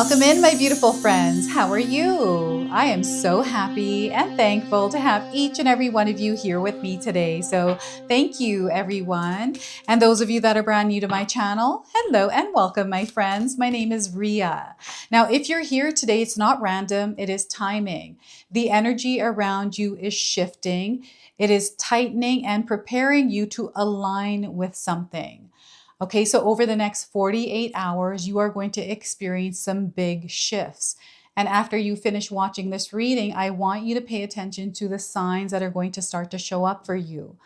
Welcome in, my beautiful friends. How are you? I am so happy and thankful to have each and every one of you here with me today. So thank you, everyone. And those of you that are brand new to my channel, hello and welcome, my friends. My name is Ria. Now, if you're here today, it's not random. It is timing. The energy around you is shifting. It is tightening and preparing you to align with something. Okay, so over the next 48 hours, you are going to experience some big shifts. And after you finish watching this reading, I want you to pay attention to the signs that are going to start to show up for you.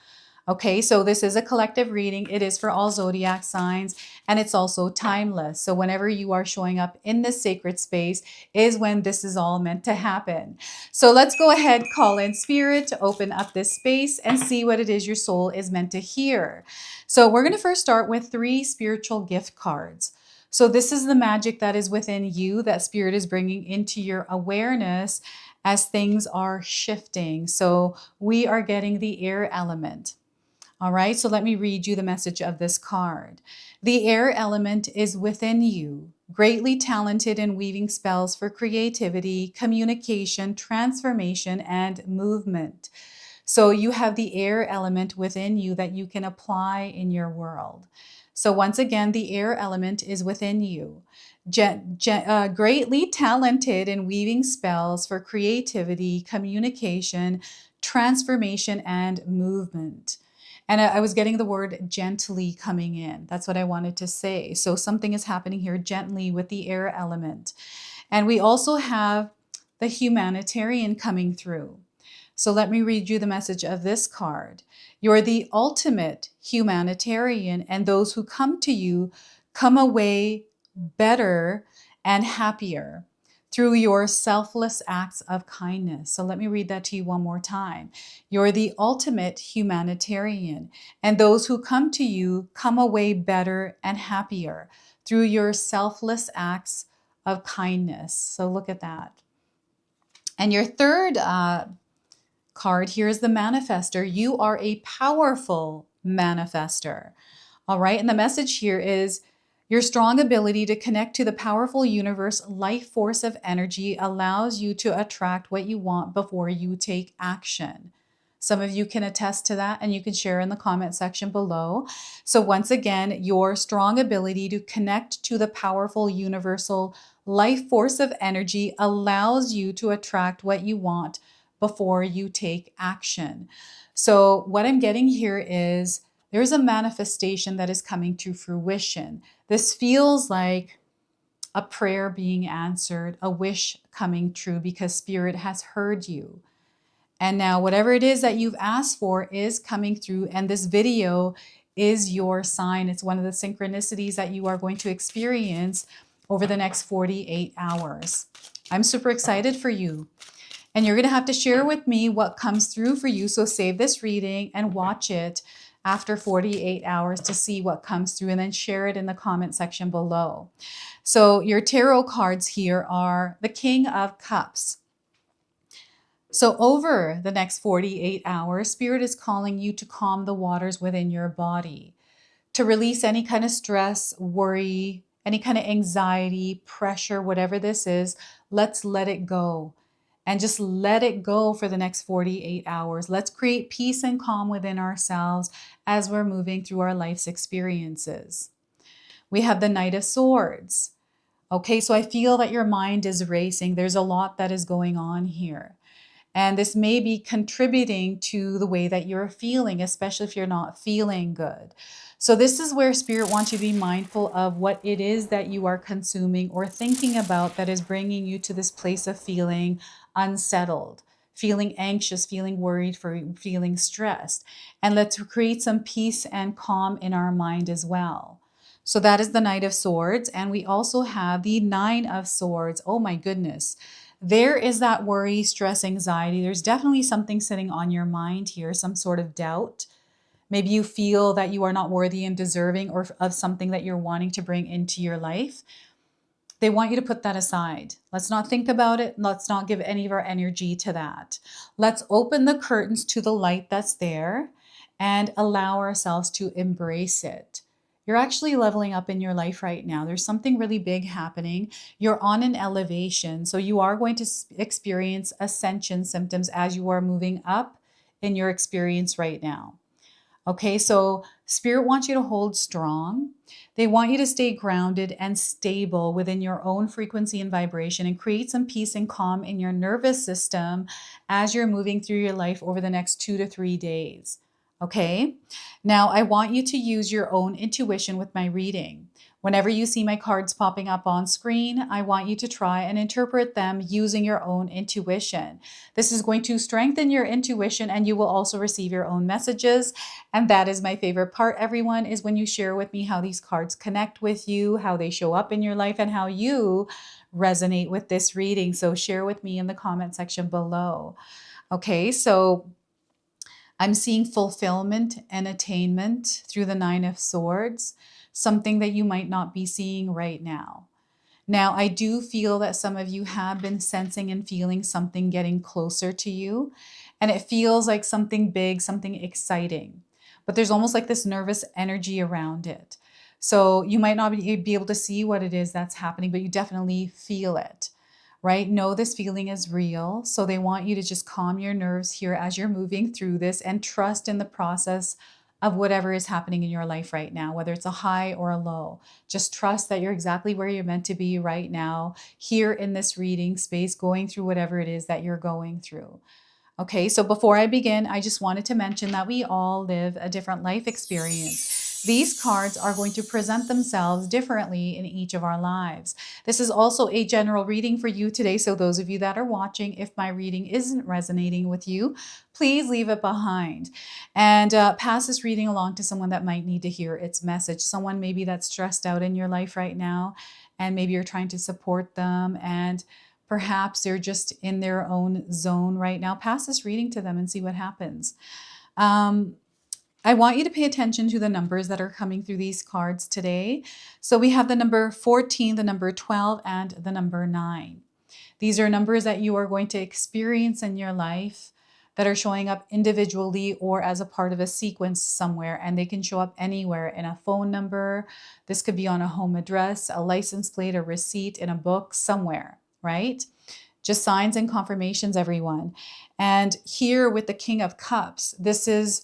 Okay, so this is a collective reading. It is for all zodiac signs, and it's also timeless. So whenever you are showing up in this sacred space is when this is all meant to happen. So let's go ahead, call in spirit to open up this space and see what it is your soul is meant to hear. So we're going to first start with 3 spiritual gift cards. So this is the magic that is within you that spirit is bringing into your awareness as things are shifting. So we are getting the air element. All right, so let me read you the message of this card. The air element is within you, greatly talented in weaving spells for creativity, communication, transformation, and movement. So you have the air element within you that you can apply in your world. So once again, the air element is within you. Greatly talented in weaving spells for creativity, communication, transformation, and movement. And I was getting the word gently coming in. That's what I wanted to say. So something is happening here gently with the air element. And we also have the humanitarian coming through. So let me read you the message of this card. You're the ultimate humanitarian, and those who come to you come away better and happier through your selfless acts of kindness. So let me read that to you one more time. You're the ultimate humanitarian, and those who come to you come away better and happier through your selfless acts of kindness. So look at that. And your third card here is the manifester. You are a powerful manifester. All right. And the message here is your strong ability to connect to the powerful universe life force of energy allows you to attract what you want before you take action. Some of you can attest to that, and you can share in the comment section below. So once again, your strong ability to connect to the powerful universal life force of energy allows you to attract what you want before you take action. So what I'm getting here is there's a manifestation that is coming to fruition. This feels like a prayer being answered, a wish coming true because Spirit has heard you. And now whatever it is that you've asked for is coming through, and this video is your sign. It's one of the synchronicities that you are going to experience over the next 48 hours. I'm super excited for you. And you're going to have to share with me what comes through for you. So save this reading and watch it after 48 hours to see what comes through, and then share it in the comment section below. So your tarot cards here are the King of Cups. So over the next 48 hours, Spirit is calling you to calm the waters within your body, to release any kind of stress, worry, any kind of anxiety, pressure, whatever this is. Let's let it go. And just let it go for the next 48 hours. Let's create peace and calm within ourselves as we're moving through our life's experiences. We have the Knight of Swords. Okay, so I feel that your mind is racing. There's a lot that is going on here. And this may be contributing to the way that you're feeling, especially if you're not feeling good. So this is where Spirit wants you to be mindful of what it is that you are consuming or thinking about that is bringing you to this place of feeling unsettled, feeling anxious, feeling worried, feeling stressed. And let's create some peace and calm in our mind as well. So that is the Knight of Swords. And we also have the Nine of Swords. Oh my goodness. There is that worry, stress, anxiety. There's definitely something sitting on your mind here, some sort of doubt. Maybe you feel that you are not worthy and deserving or of something that you're wanting to bring into your life. They want you to put that aside. Let's not think about it. Let's not give any of our energy to that. Let's open the curtains to the light that's there and allow ourselves to embrace it. You're actually leveling up in your life right now. There's something really big happening. You're on an elevation. So you are going to experience ascension symptoms as you are moving up in your experience right now. Okay, so Spirit wants you to hold strong. They want you to stay grounded and stable within your own frequency and vibration and create some peace and calm in your nervous system as you're moving through your life over the next 2 to 3 days. Okay, now I want you to use your own intuition with my reading. Whenever you see my cards popping up on screen, I want you to try and interpret them using your own intuition. This is going to strengthen your intuition, and you will also receive your own messages. And that is my favorite part, everyone, is when you share with me how these cards connect with you, how they show up in your life, and how you resonate with this reading. So share with me in the comment section below. Okay, so I'm seeing fulfillment and attainment through the Nine of Swords, something that you might not be seeing right now. Now, I do feel that some of you have been sensing and feeling something getting closer to you, and it feels like something big, something exciting, but there's almost like this nervous energy around it. So you might not be able to see what it is that's happening, but you definitely feel it, right? Know this feeling is real. So they want you to just calm your nerves here as you're moving through this and trust in the process of whatever is happening in your life right now, whether it's a high or a low. Just trust that you're exactly where you're meant to be right now, here in this reading space, going through whatever it is that you're going through. Okay, so before I begin, I just wanted to mention that we all live a different life experience. These cards are going to present themselves differently in each of our lives. This is also a general reading for you today, so those of you that are watching, if my reading isn't resonating with you, please leave it behind and pass this reading along to someone that might need to hear its message. Someone maybe that's stressed out in your life right now, and maybe you're trying to support them, and perhaps they're just in their own zone right now. Pass this reading to them and see what happens. I want you to pay attention to the numbers that are coming through these cards today. So we have the number 14, the number 12, and the number 9. These are numbers that you are going to experience in your life that are showing up individually or as a part of a sequence somewhere, and they can show up anywhere in a phone number. This could be on a home address, a license plate, a receipt, in a book, somewhere, right? Just signs and confirmations, everyone. And here with the King of Cups, this is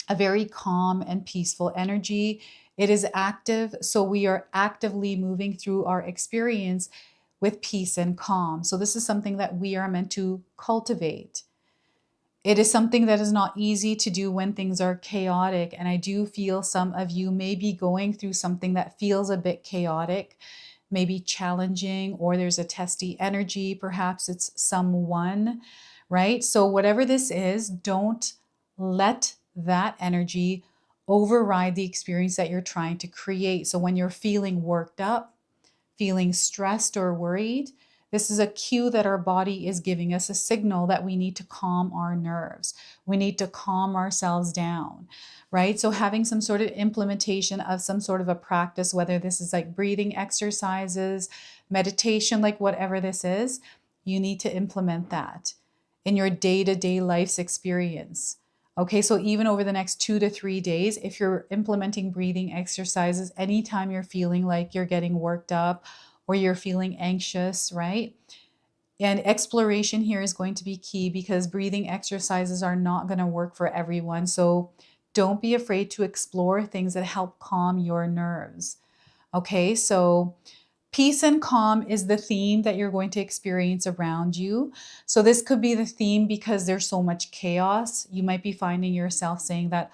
a very calm and peaceful energy. It is active, so we are actively moving through our experience with peace and calm. So this is something that we are meant to cultivate. It is something that is not easy to do when things are chaotic. And I do feel some of you may be going through something that feels a bit chaotic, maybe challenging, or there's a testy energy. Perhaps it's someone, right? So whatever this is, don't let that energy override the experience that you're trying to create. So when you're feeling worked up, feeling stressed or worried, this is a cue that our body is giving us, a signal that we need to calm our nerves. We need to calm ourselves down, right? So having some sort of implementation of some sort of a practice, whether this is like breathing exercises, meditation, like whatever this is, you need to implement that in your day-to-day life's experience. Okay, so even over the next 2 to 3 days, if you're implementing breathing exercises, anytime you're feeling like you're getting worked up or you're feeling anxious, right? And exploration here is going to be key because breathing exercises are not going to work for everyone. So don't be afraid to explore things that help calm your nerves. Okay, so peace and calm is the theme that you're going to experience around you. So this could be the theme because there's so much chaos. You might be finding yourself saying that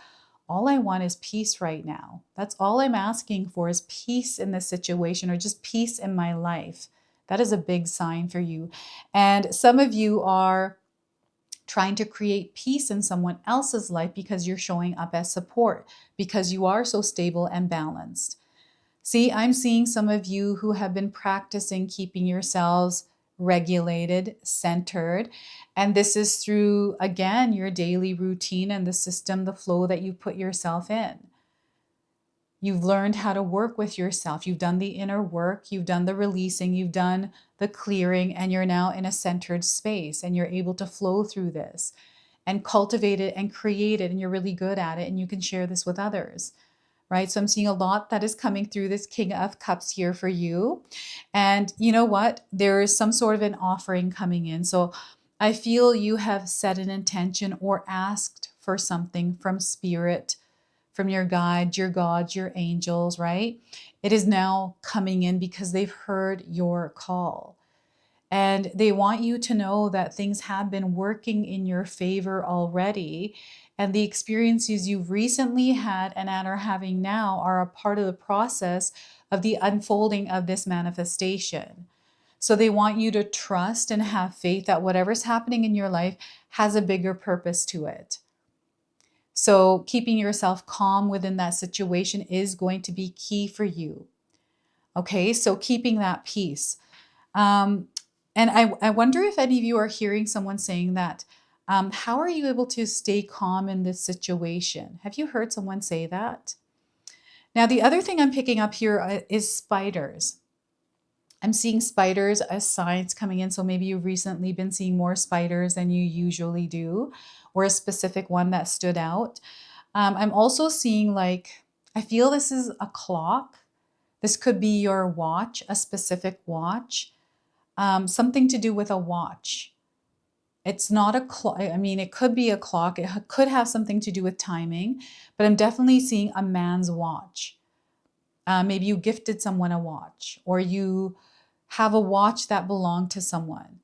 all I want is peace right now. That's all I'm asking for is peace in this situation or just peace in my life. That is a big sign for you. And some of you are trying to create peace in someone else's life because you're showing up as support, because you are so stable and balanced. See, I'm seeing some of you who have been practicing keeping yourselves regulated, centered. And this is through, again, your daily routine and the system, the flow that you put yourself in. You've learned how to work with yourself. You've done the inner work. You've done the releasing. You've done the clearing. And you're now in a centered space. And you're able to flow through this and cultivate it and create it. And you're really good at it. And you can share this with others. right? So I'm seeing a lot that is coming through this King of Cups here for you. And you know what? There is some sort of an offering coming in. So I feel you have set an intention or asked for something from spirit, from your guide, your gods, your angels, right? It is now coming in because they've heard your call. And they want you to know that things have been working in your favor already. And the experiences you've recently had and are having now are a part of the process of the unfolding of this manifestation. So they want you to trust and have faith that whatever's happening in your life has a bigger purpose to it. So keeping yourself calm within that situation is going to be key for you. Okay, so keeping that peace. And I wonder if any of you are hearing someone saying that. How are you able to stay calm in this situation? Have you heard someone say that? Now, the other thing I'm picking up here is spiders. I'm seeing spiders as signs coming in. So maybe you've recently been seeing more spiders than you usually do, or a specific one that stood out. I'm also seeing I feel this is a clock. This could be your watch, a specific watch, something to do with a watch. It's not a clock. I mean, it could be a clock. It could have something to do with timing, but I'm definitely seeing a man's watch. Maybe you gifted someone a watch, or you have a watch that belonged to someone,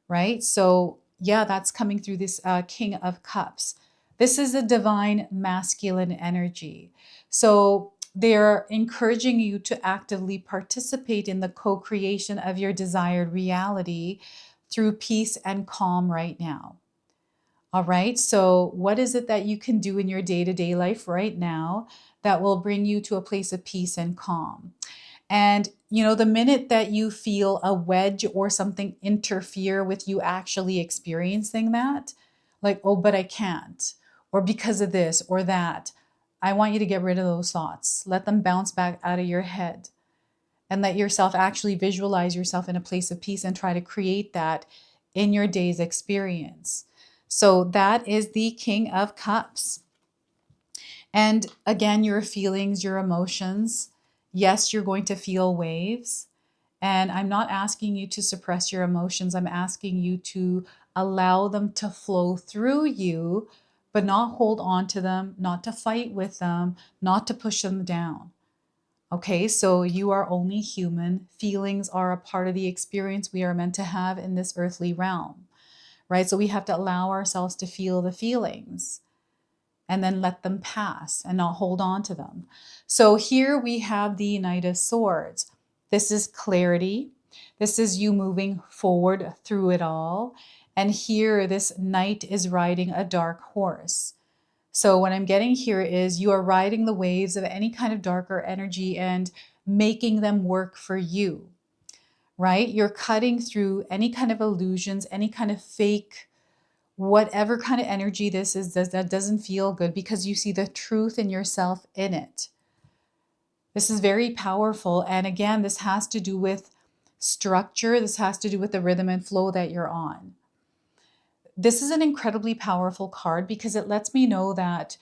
right? So yeah, that's coming through this King of Cups. This is a divine masculine energy. So they're encouraging you to actively participate in the co-creation of your desired reality through peace and calm right now. All right. So what is it that you can do in your day-to-day life right now that will bring you to a place of peace and calm? And, the minute that you feel a wedge or something interfere with you actually experiencing that, like, oh, but I can't, or because of this or that, I want you to get rid of those thoughts. Let them bounce back out of your head and let yourself actually visualize yourself in a place of peace and try to create that in your day's experience. So that is the King of Cups. And again, your feelings, your emotions. Yes, you're going to feel waves. And I'm not asking you to suppress your emotions. I'm asking you to allow them to flow through you, but not hold on to them, not to fight with them, not to push them down. Okay, so you are only human. Feelings are a part of the experience we are meant to have in this earthly realm, right? So we have to allow ourselves to feel the feelings and then let them pass and not hold on to them. So here we have the Knight of Swords. This is clarity. This is you moving forward through it all. And here this knight is riding a dark horse. So what I'm getting here is you are riding the waves of any kind of darker energy and making them work for you, right? You're cutting through any kind of illusions, any kind of fake, whatever kind of energy this is that doesn't feel good, because you see the truth in yourself in it. This is very powerful. And again, this has to do with structure. This has to do with the rhythm and flow that you're on. This is an incredibly powerful card because it lets me know that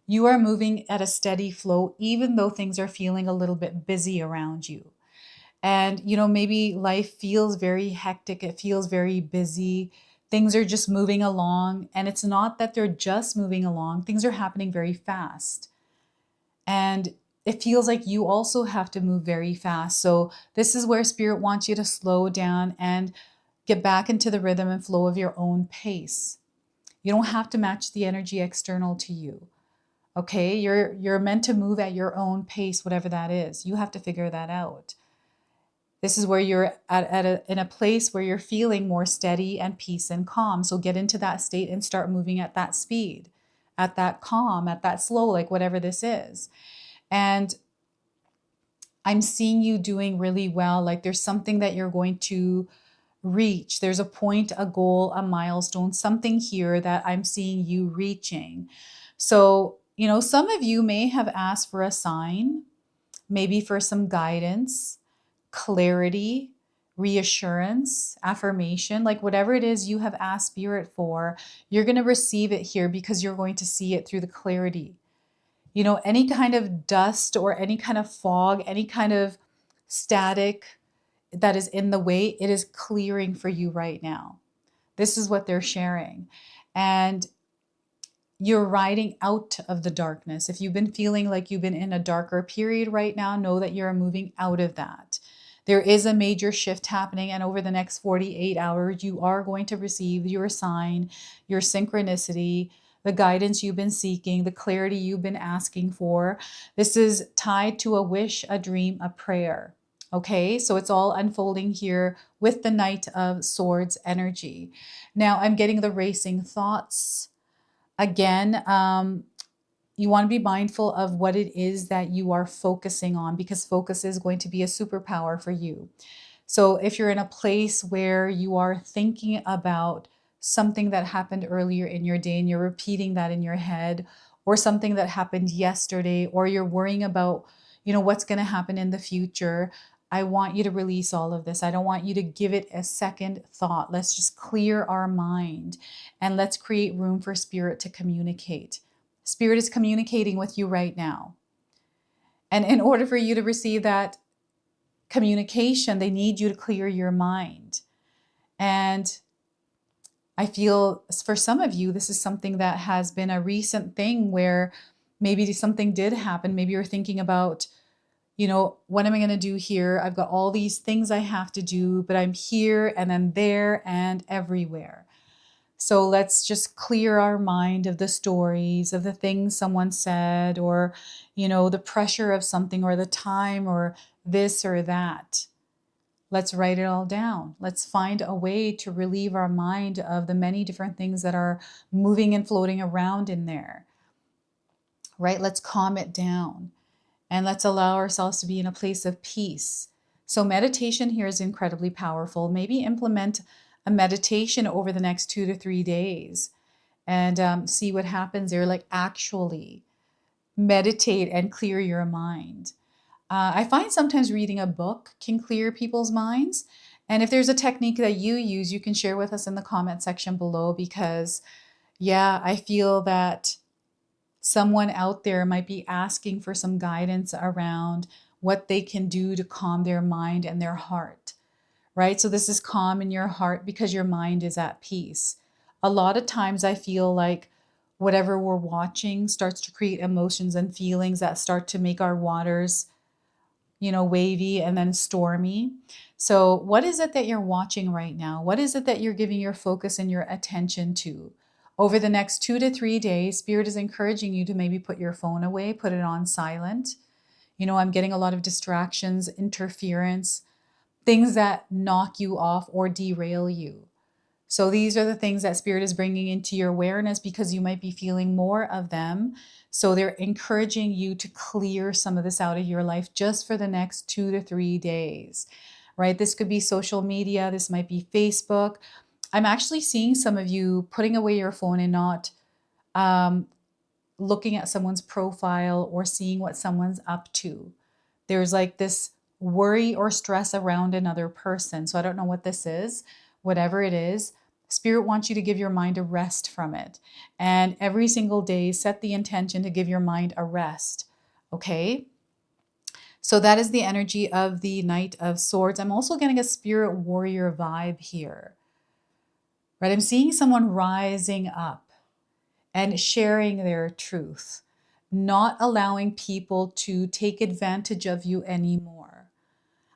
you are moving at a steady flow, even though things are feeling a little bit busy around you. And, maybe life feels very hectic. It feels very busy. Things are just moving along. And it's not that they're just moving along. Things are happening very fast. And it feels like you also have to move very fast. So this is where Spirit wants you to slow down and get back into the rhythm and flow of your own pace. You don't have to match the energy external to you. Okay, you're meant to move at your own pace, whatever that is. You have to figure that out. This is where you're in a place where you're feeling more steady and peace and calm. So get into that state and start moving at that speed, at that calm, at that slow, like whatever this is. And I'm seeing you doing really well. Like there's something that you're going to reach. There's a point, a goal, a milestone, something here that I'm seeing you reaching. So, some of you may have asked for a sign, maybe for some guidance, clarity, reassurance, affirmation, like whatever it is you have asked Spirit for, you're going to receive it here because you're going to see it through the clarity. You know, any kind of dust or any kind of fog, any kind of static that is in the way, it is clearing for you right now. This is what they're sharing. And you're riding out of the darkness. If you've been feeling like you've been in a darker period right now, know that you're moving out of that. There is a major shift happening, and over the next 48 hours, you are going to receive your sign, your synchronicity, the guidance you've been seeking, the clarity you've been asking for. This is tied to a wish, a dream, a prayer. Okay, so it's all unfolding here with the Knight of Swords energy. Now I'm getting the racing thoughts. Again, you want to be mindful of what it is that you are focusing on, because focus is going to be a superpower for you. So if you're in a place where you are thinking about something that happened earlier in your day and you're repeating that in your head, or something that happened yesterday, or you're worrying about, you know, what's going to happen in the future, I want you to release all of this. I don't want you to give it a second thought. Let's just clear our mind and let's create room for spirit to communicate. Spirit is communicating with you right now. And in order for you to receive that communication, they need you to clear your mind. And I feel for some of you, this is something that has been a recent thing where maybe something did happen. Maybe you're thinking about, you know, what am I going to do here? I've got all these things I have to do, but I'm here and I'm there and everywhere. So let's just clear our mind of the stories, of the things someone said, or, you know, the pressure of something, or the time, or this or that. Let's write it all down. Let's find a way to relieve our mind of the many different things that are moving and floating around in there, right? Let's calm it down and let's allow ourselves to be in a place of peace. So meditation here is incredibly powerful. Maybe implement a meditation over the next 2 to 3 days and see what happens there. Like actually meditate and clear your mind. I find sometimes reading a book can clear people's minds. And if there's a technique that you use, you can share with us in the comment section below, because yeah, I feel that someone out there might be asking for some guidance around what they can do to calm their mind and their heart, right? So this is calm in your heart because your mind is at peace. A lot of times I feel like whatever we're watching starts to create emotions and feelings that start to make our waters, you know, wavy and then stormy. So what is it that you're watching right now? What is it that you're giving your focus and your attention to? Over the next 2 to 3 days, Spirit is encouraging you to maybe put your phone away, put it on silent. You know, I'm getting a lot of distractions, interference, things that knock you off or derail you. So these are the things that Spirit is bringing into your awareness because you might be feeling more of them. So they're encouraging you to clear some of this out of your life just for the next 2 to 3 days, right? This could be social media. This might be Facebook. I'm actually seeing some of you putting away your phone and not looking at someone's profile or seeing what someone's up to. There's like this worry or stress around another person. So I don't know what this is. Whatever it is, Spirit wants you to give your mind a rest from it. And every single day, set the intention to give your mind a rest. Okay? So that is the energy of the Knight of Swords. I'm also getting a spirit warrior vibe here. Right? I'm seeing someone rising up and sharing their truth, not allowing people to take advantage of you anymore.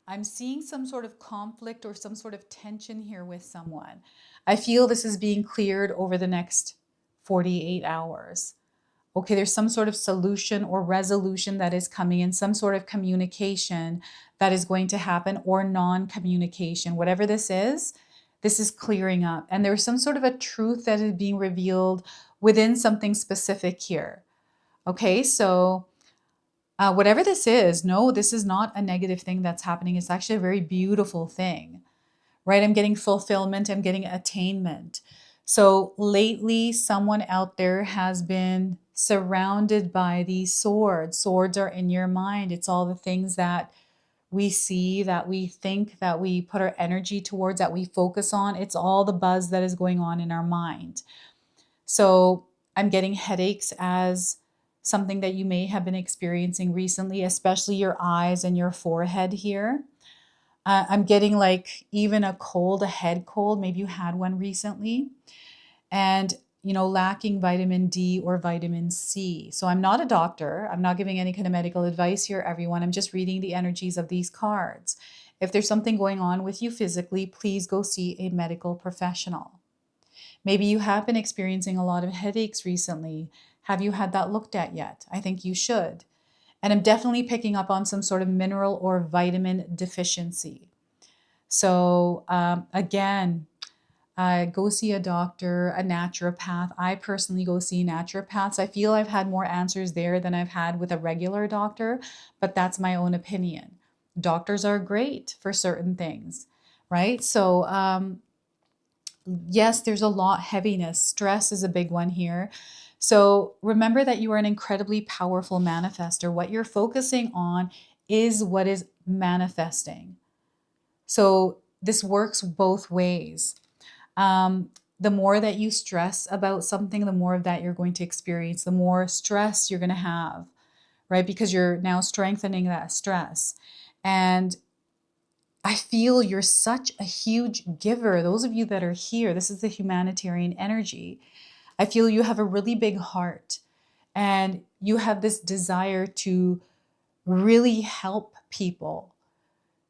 I'm seeing some sort of conflict or some sort of tension here with someone. I feel this is being cleared over the next 48 hours. Okay, there's some sort of solution or resolution that is coming in, some sort of communication that is going to happen, or non-communication. Whatever this is clearing up. And there's some sort of a truth that is being revealed within something specific here. Okay, so whatever this is, no, this is not a negative thing that's happening. It's actually a very beautiful thing, right? I'm getting fulfillment. I'm getting attainment. So lately, someone out there has been surrounded by these swords. Swords are in your mind. It's all the things that we see, that we think, that we put our energy towards, that we focus on. It's all the buzz that is going on in our mind. So I'm getting headaches as something that you may have been experiencing recently, especially your eyes and your forehead here. I'm getting like even a cold, a head cold. Maybe you had one recently. And, lacking vitamin D or vitamin C. So I'm not a doctor. I'm not giving any kind of medical advice here, everyone. I'm just reading the energies of these cards. If there's something going on with you physically, please go see a medical professional. Maybe you have been experiencing a lot of headaches recently. Have you had that looked at yet? I think you should. And I'm definitely picking up on some sort of mineral or vitamin deficiency. So again, go see a doctor, a naturopath. I personally go see naturopaths. I feel I've had more answers there than I've had with a regular doctor, but that's my own opinion. Doctors are great for certain things, right? So yes, there's a lot heaviness. Stress is a big one here. So remember that you are an incredibly powerful manifester. What you're focusing on is what is manifesting. So this works both ways. The more that you stress about something, the more of that you're going to experience, the more stress you're going to have, right? Because you're now strengthening that stress. And I feel you're such a huge giver. Those of you that are here, this is the humanitarian energy. I feel you have a really big heart and you have this desire to really help people,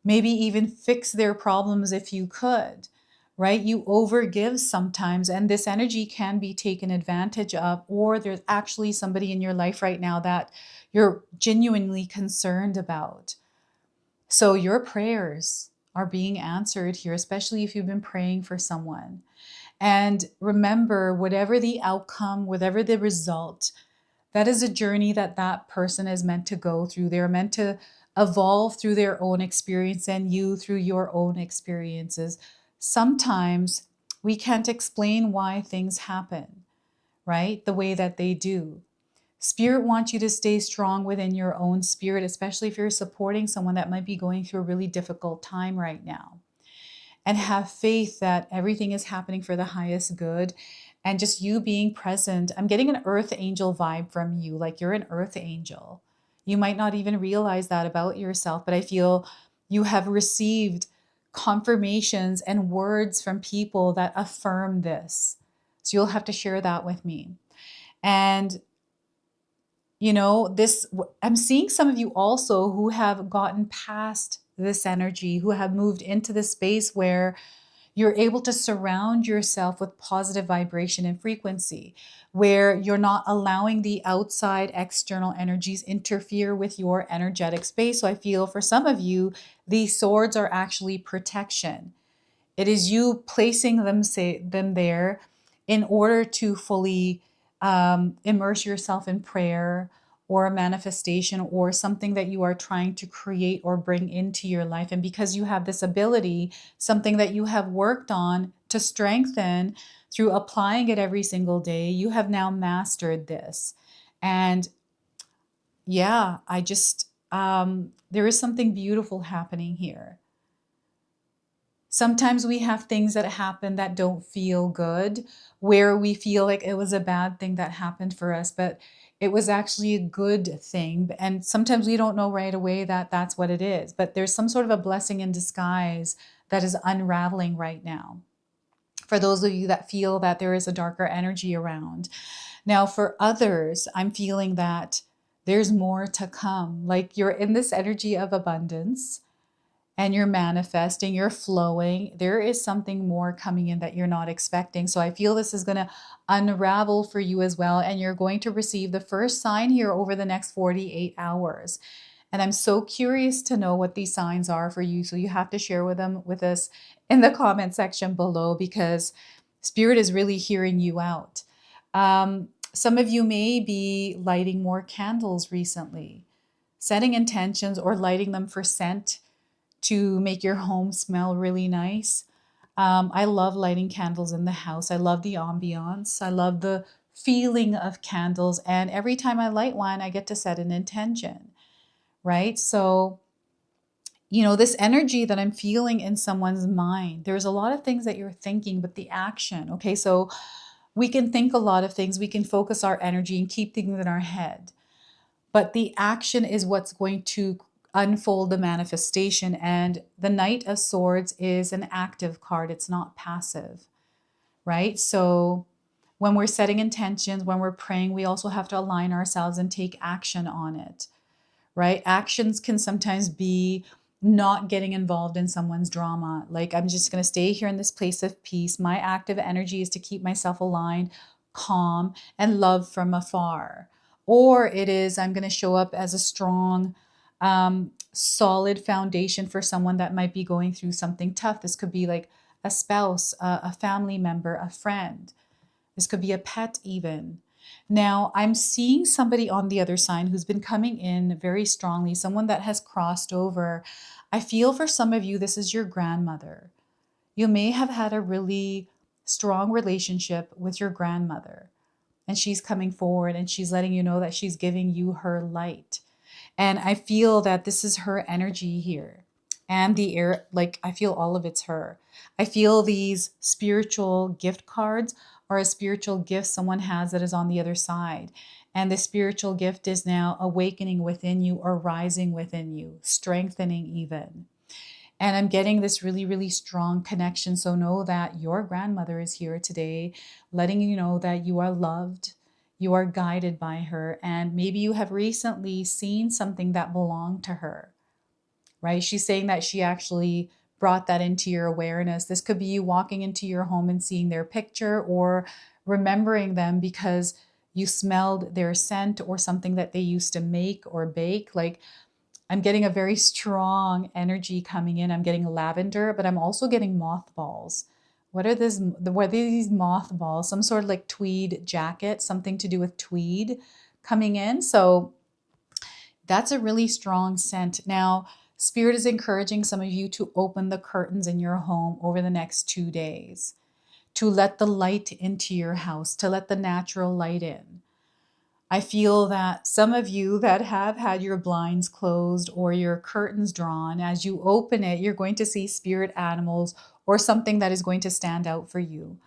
maybe even fix their problems if you could, right? You overgive sometimes, and this energy can be taken advantage of, or there's actually somebody in your life right now that you're genuinely concerned about. So your prayers are being answered here, especially if you've been praying for someone. And remember, whatever the outcome, whatever the result, that is a journey that that person is meant to go through. They're meant to evolve through their own experience and you through your own experiences. Sometimes we can't explain why things happen, right? The way that they do. Spirit wants you to stay strong within your own spirit, especially if you're supporting someone that might be going through a really difficult time right now. And have faith that everything is happening for the highest good. And just you being present. I'm getting an earth angel vibe from you, like you're an earth angel. You might not even realize that about yourself, but I feel you have received confirmations and words from people that affirm this. So you'll have to share that with me. And I'm seeing some of you also who have gotten past this energy, who have moved into the space where you're able to surround yourself with positive vibration and frequency, where you're not allowing the outside external energies interfere with your energetic space. So I feel for some of you, these swords are actually protection. It is you placing them there in order to fully immerse yourself in prayer or a manifestation or something that you are trying to create or bring into your life. And because you have this ability, something that you have worked on to strengthen through applying it every single day, you have now mastered this. And yeah, there is something beautiful happening here. Sometimes we have things that happen that don't feel good, where we feel like it was a bad thing that happened for us, but it was actually a good thing. And sometimes we don't know right away that that's what it is, but there's some sort of a blessing in disguise that is unraveling right now. For those of you that feel that there is a darker energy around. Now, for others, I'm feeling that there's more to come. Like you're in this energy of abundance and you're manifesting, you're flowing. There is something more coming in that you're not expecting. So I feel this is going to unravel for you as well. And you're going to receive the first sign here over the next 48 hours. And I'm so curious to know what these signs are for you. So you have to share them with us in the comment section below, because Spirit is really hearing you out. Some of you may be lighting more candles recently, setting intentions or lighting them for scent to make your home smell really nice. I love lighting candles in the house. I love the ambiance. I love the feeling of candles. And every time I light one, I get to set an intention, right? So, this energy that I'm feeling in someone's mind, there's a lot of things that you're thinking, but the action, okay? So we can think a lot of things. We can focus our energy and keep things in our head. but the action is what's going to unfold the manifestation. And the Knight of Swords is an active card. It's not passive, right? So when we're setting intentions, when we're praying, we also have to align ourselves and take action on it, right? Actions can sometimes be not getting involved in someone's drama. Like, I'm just going to stay here in this place of peace. My active energy is to keep myself aligned, calm, and love from afar. Or it is, I'm going to show up as a strong, solid foundation for someone that might be going through something tough. This could be like a spouse, a family member, a friend. This could be a pet even. Now, I'm seeing somebody on the other side who's been coming in very strongly, someone that has crossed over. I feel for some of you, this is your grandmother. You may have had a really strong relationship with your grandmother, and she's coming forward and she's letting you know that she's giving you her light. And I feel that this is her energy here. And the air, like, I feel all of it's her. I feel these spiritual gift cards are a spiritual gift someone has that is on the other side. And the spiritual gift is now awakening within you or rising within you, strengthening even. And I'm getting this really, really strong connection. So know that your grandmother is here today, letting you know that you are loved, you are guided by her. And maybe you have recently seen something that belonged to her, right? She's saying that she actually brought that into your awareness. This could be you walking into your home and seeing their picture, or remembering them because you smelled their scent or something that they used to make or bake. Like, I'm getting a very strong energy coming in. I'm getting lavender, but I'm also getting mothballs. What are these mothballs? Some sort of like tweed jacket, something to do with tweed coming in. So that's a really strong scent. Now, Spirit is encouraging some of you to open the curtains in your home over the next 2 days, to let the light into your house, to let the natural light in. I feel that some of you that have had your blinds closed or your curtains drawn, as you open it, you're going to see spirit animals or something that is going to stand out for you.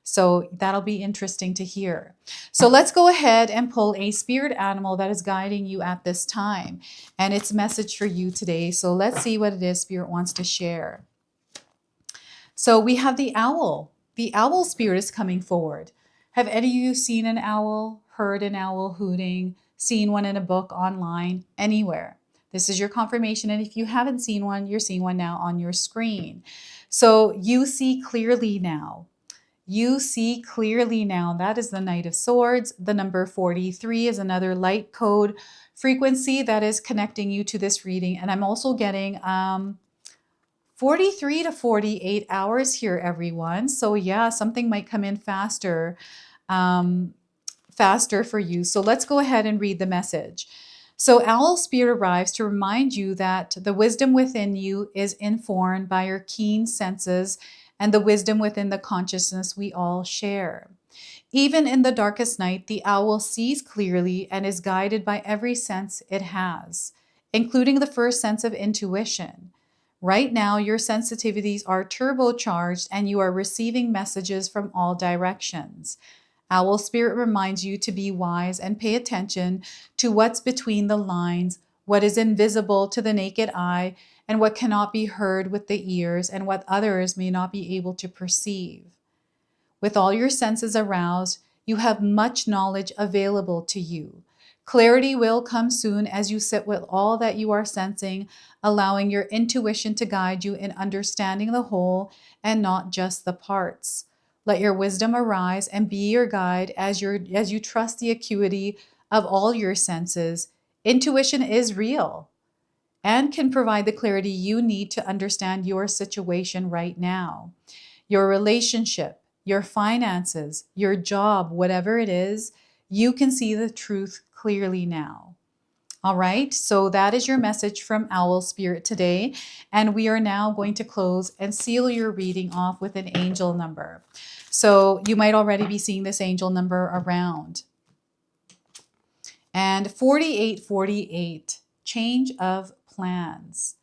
So that'll be interesting to hear. So let's go ahead and pull a spirit animal that is guiding you at this time and its message for you today. So let's see what it is Spirit wants to share. So we have the owl. The owl spirit is coming forward. Have any of you seen an owl, heard an owl hooting, seen one in a book, online, anywhere? This is your confirmation. And if you haven't seen one, you're seeing one now on your screen. So you see clearly now. You see clearly now. That is the Knight of Swords. The number 43 is another light code frequency that is connecting you to this reading. And I'm also getting 43 to 48 hours here, everyone. So yeah, something might come in faster, faster for you. So let's go ahead and read the message. So Owl Spirit arrives to remind you that the wisdom within you is informed by your keen senses and the wisdom within the consciousness we all share. Even in the darkest night, the owl sees clearly and is guided by every sense it has, including the first sense of intuition. Right now, your sensitivities are turbocharged and you are receiving messages from all directions. Owl Spirit reminds you to be wise and pay attention to what's between the lines, what is invisible to the naked eye, and what cannot be heard with the ears, and what others may not be able to perceive. With all your senses aroused, you have much knowledge available to you. Clarity will come soon as you sit with all that you are sensing, allowing your intuition to guide you in understanding the whole and not just the parts. Let your wisdom arise and be your guide as you trust the acuity of all your senses. Intuition is real and can provide the clarity you need to understand your situation right now. Your relationship, your finances, your job, whatever it is, you can see the truth clearly now. All right, so that is your message from Owl Spirit today. And we are now going to close and seal your reading off with an angel number. So you might already be seeing this angel number around. And 4848, change of plans.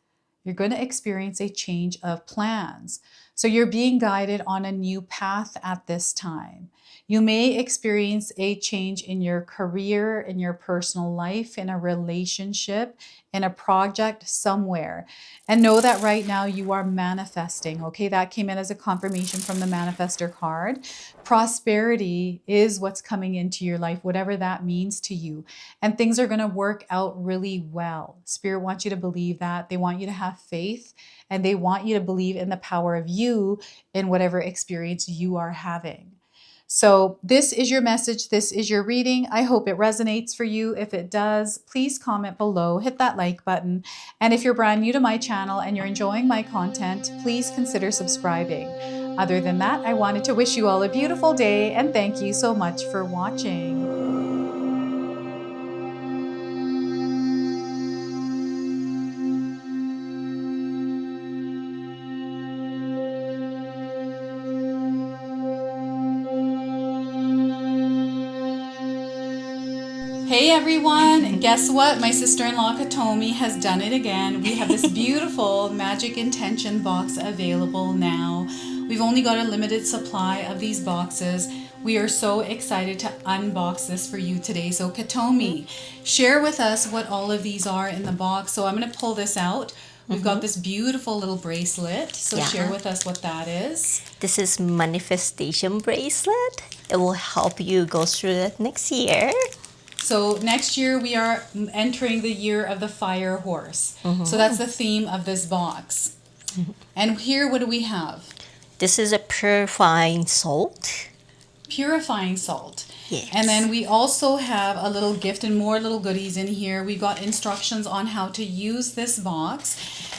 You're going to experience a change of plans. So you're being guided on a new path at this time. You may experience a change in your career, in your personal life, in a relationship, in a project somewhere. And know that right now you are manifesting, okay? That came in as a confirmation from the manifestor card. Prosperity is what's coming into your life, whatever that means to you. And things are going to work out really well. Spirit wants you to believe that. They want you to have faith, and they want you to believe in the power of you in whatever experience you are having. So this is your message. This is your reading. I hope it resonates for you. If it does, please comment below, hit that like button. And if you're brand new to my channel and you're enjoying my content, please consider subscribing. Other than that, I wanted to wish you all a beautiful day and thank you so much for watching. Hey everyone, guess what? My sister-in-law 𝐘𝐿 has done it again. We have this beautiful magic intention box available now. We've only got a limited supply of these boxes. We are so excited to unbox this for you today. So 𝐘𝐿, share with us what all of these are in the box. So I'm going to pull this out. We've got this beautiful little bracelet. So share with us what that is. This is manifestation bracelet. It will help you go through it next year. So next year we are entering the year of the fire horse. So that's the theme of this box. And here, what do we have? This is a purifying salt. Purifying salt. Yes. And then we also have a little gift and more little goodies in here. We got instructions on how to use this box.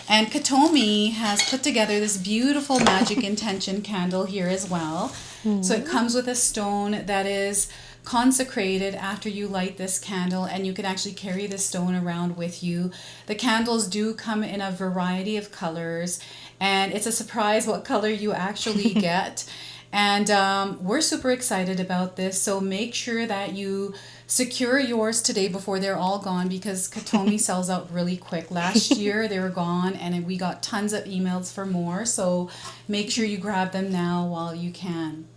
And 𝐘𝐿 has put together this beautiful magic intention candle here as well. So it comes with a stone that is consecrated after you light this candle, and you can actually carry this stone around with you. The candles do come in a variety of colors, and it's a surprise what color you actually get. And we're super excited about this, so make sure that you secure yours today before they're all gone, because 𝐘𝐿 sells out really quick. Last year they were gone and we got tons of emails for more, so make sure you grab them now while you can.